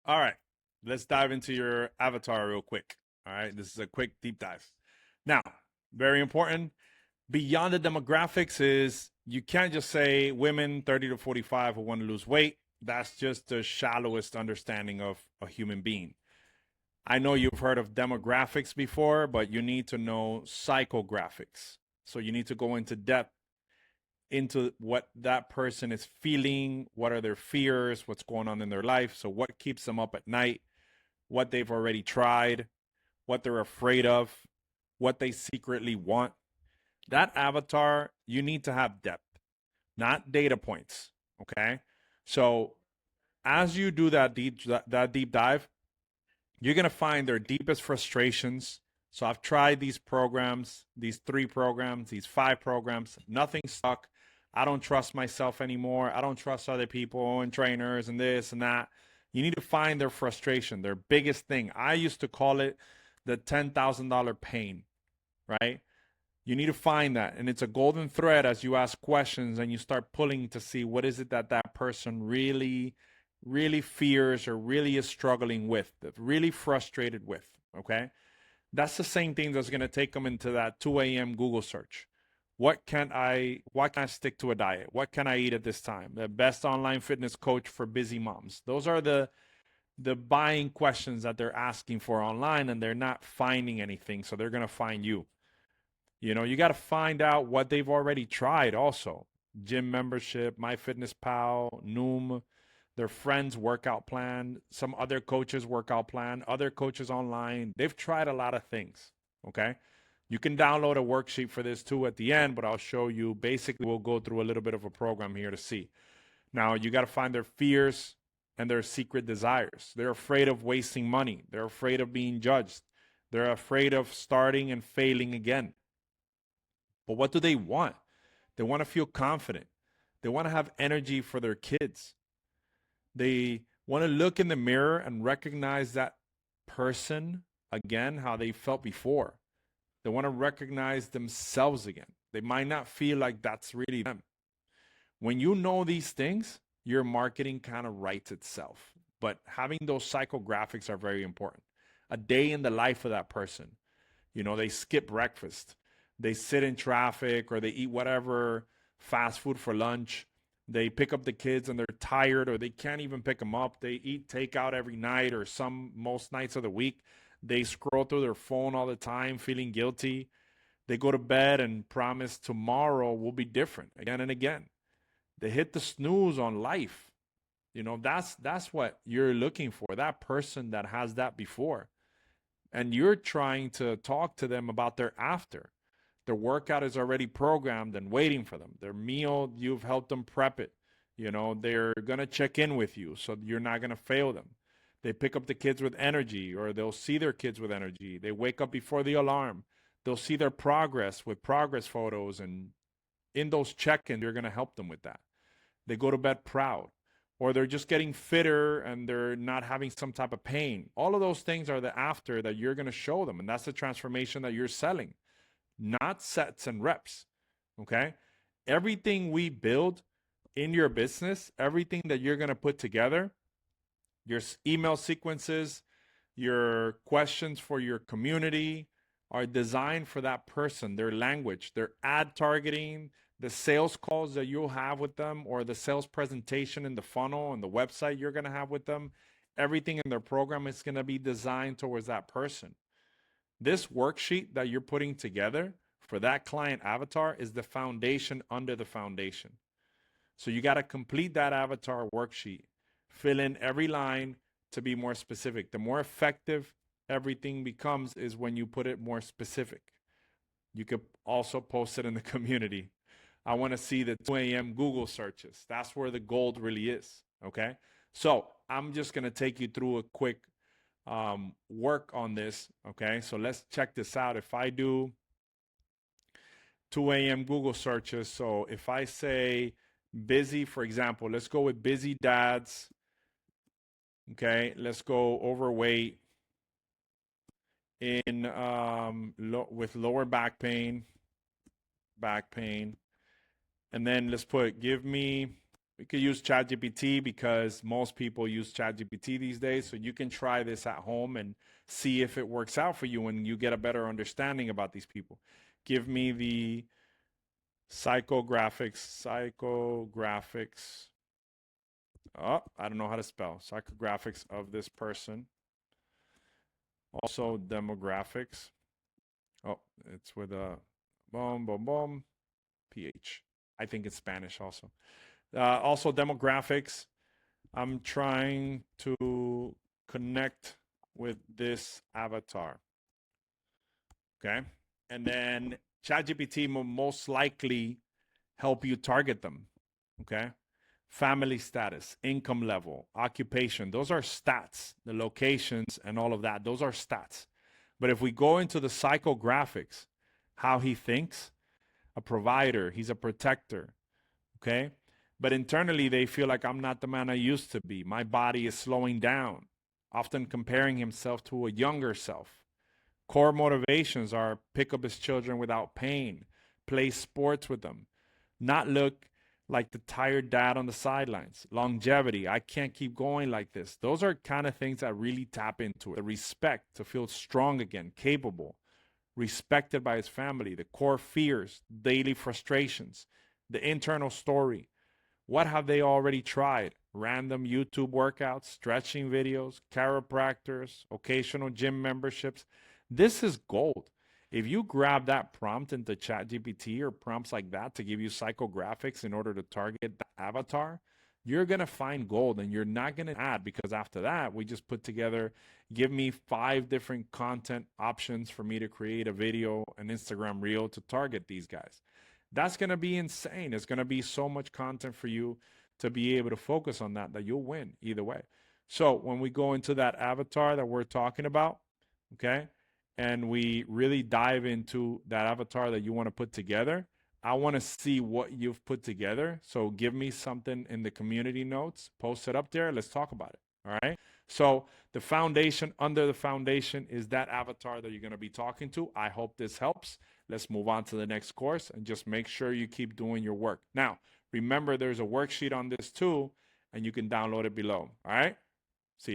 All right, let's dive into your avatar real quick. All right, this is a quick deep dive. Now, very important. Beyond the demographics is you can't just say women 30 to 45 who want to lose weight. That's just the shallowest understanding of a human being. I know you've heard of demographics before, but you need to know psychographics. So you need to go into depth into what that person is feeling, what are their fears, what's going on in their life. So what keeps them up at night, what they've already tried, what they're afraid of, what they secretly want. That avatar, you need to have depth, not data points. Okay. So as you do that deep dive, you're gonna find their deepest frustrations. So I've tried these programs, these 3 programs, these 5 programs, nothing stuck. I don't trust myself anymore. I don't trust other people and trainers and this and that. You need to find their frustration, their biggest thing. I used to call it the $10,000 pain, right? You need to find that. And it's a golden thread as you ask questions and you start pulling to see what is it that that person really fears or really is struggling with, really frustrated with. Okay. That's the same thing that's going to take them into that 2 a.m. Google search. Why can I stick to a diet? What can I eat at this time? The best online fitness coach for busy moms. Those are the buying questions that they're asking for online, and they're not finding anything. So they're going to find you. You got to find out what they've already tried also. Gym membership, MyFitnessPal, Noom, their friends' workout plan, some other coaches' workout plan, other coaches online. They've tried a lot of things. Okay. You can download a worksheet for this too at the end, but I'll show you. Basically, we'll go through a little bit of a program here to see. Now, you got to find their fears and their secret desires. They're afraid of wasting money. They're afraid of being judged. They're afraid of starting and failing again. But what do they want? They want to feel confident. They want to have energy for their kids. They want to look in the mirror and recognize that person again, how they felt before. They want to recognize themselves again. They might not feel like that's really them. When you know these things, your marketing kind of writes itself. But having those psychographics are very important. A day in the life of that person. They skip breakfast. They sit in traffic or they eat whatever fast food for lunch. They pick up the kids and they're tired or they can't even pick them up. They eat takeout every night or most nights of the week. They scroll through their phone all the time, feeling guilty. They go to bed and promise tomorrow will be different again and again. They hit the snooze on life. That's what you're looking for. That person that has that before. And you're trying to talk to them about their after. Their workout is already programmed and waiting for them. Their meal, you've helped them prep it. They're going to check in with you so you're not going to fail them. They pick up the kids with energy, or they'll see their kids with energy. They wake up before the alarm. They'll see their progress with progress photos. And in those check ins, you're going to help them with that. They go to bed proud, or they're just getting fitter and they're not having some type of pain. All of those things are the after that you're going to show them. And that's the transformation that you're selling, not sets and reps. Okay. Everything we build in your business, everything that you're going to put together, your email sequences, your questions for your community are designed for that person, their language, their ad targeting, the sales calls that you'll have with them, or the sales presentation in the funnel and the website you're going to have with them. Everything in their program is going to be designed towards that person. This worksheet that you're putting together for that client avatar is the foundation under the foundation. So you got to complete that avatar worksheet, fill in every line to be more specific. The more effective everything becomes is when you put it more specific. You could also post it in the community. I want to see the 2 a.m. Google searches. That's where the gold really is. Okay. So I'm just going to take you through a quick work on this. Okay. So let's check this out. If I do 2 a.m. Google searches. So if I say busy, for example, let's go with busy dads. Okay. Let's go overweight in with lower back pain. And then let's put give me We could use ChatGPT because most people use ChatGPT these days. So you can try this at home and see if it works out for you and you get a better understanding about these people. Give me the psychographics. Oh, I don't know how to spell. Psychographics of this person. Also demographics. Oh, it's with a boom, PH. I think it's Spanish also. Also demographics. I'm trying to connect with this avatar. Okay. And then ChatGPT will most likely help you target them. Okay. Family status, income level, occupation. Those are stats. The locations and all of that. Those are stats. But if we go into the psychographics, how he thinks, a provider, he's a protector. Okay. But internally, they feel like I'm not the man I used to be. My body is slowing down, often comparing himself to a younger self. Core motivations are pick up his children without pain, play sports with them, not look like the tired dad on the sidelines. Longevity, I can't keep going like this. Those are kind of things that really tap into it. The respect to feel strong again, capable, respected by his family, the core fears, daily frustrations, the internal story. What have they already tried? Random YouTube workouts, stretching videos, chiropractors, occasional gym memberships. This is gold. If you grab that prompt into ChatGPT or prompts like that to give you psychographics in order to target the avatar, you're going to find gold and you're not going to add because after that, we just put together, give me 5 different content options for me to create a video, an Instagram reel to target these guys. That's going to be insane. It's going to be so much content for you to be able to focus on that you'll win either way. So when we go into that avatar that we're talking about, okay, and we really dive into that avatar that you want to put together, I want to see what you've put together. So give me something in the community notes, post it up there. Let's talk about it. All right. So the foundation, under the foundation, is that avatar that you're going to be talking to. I hope this helps. Let's move on to the next course and just make sure you keep doing your work. Now, remember, there's a worksheet on this too, and you can download it below. All right.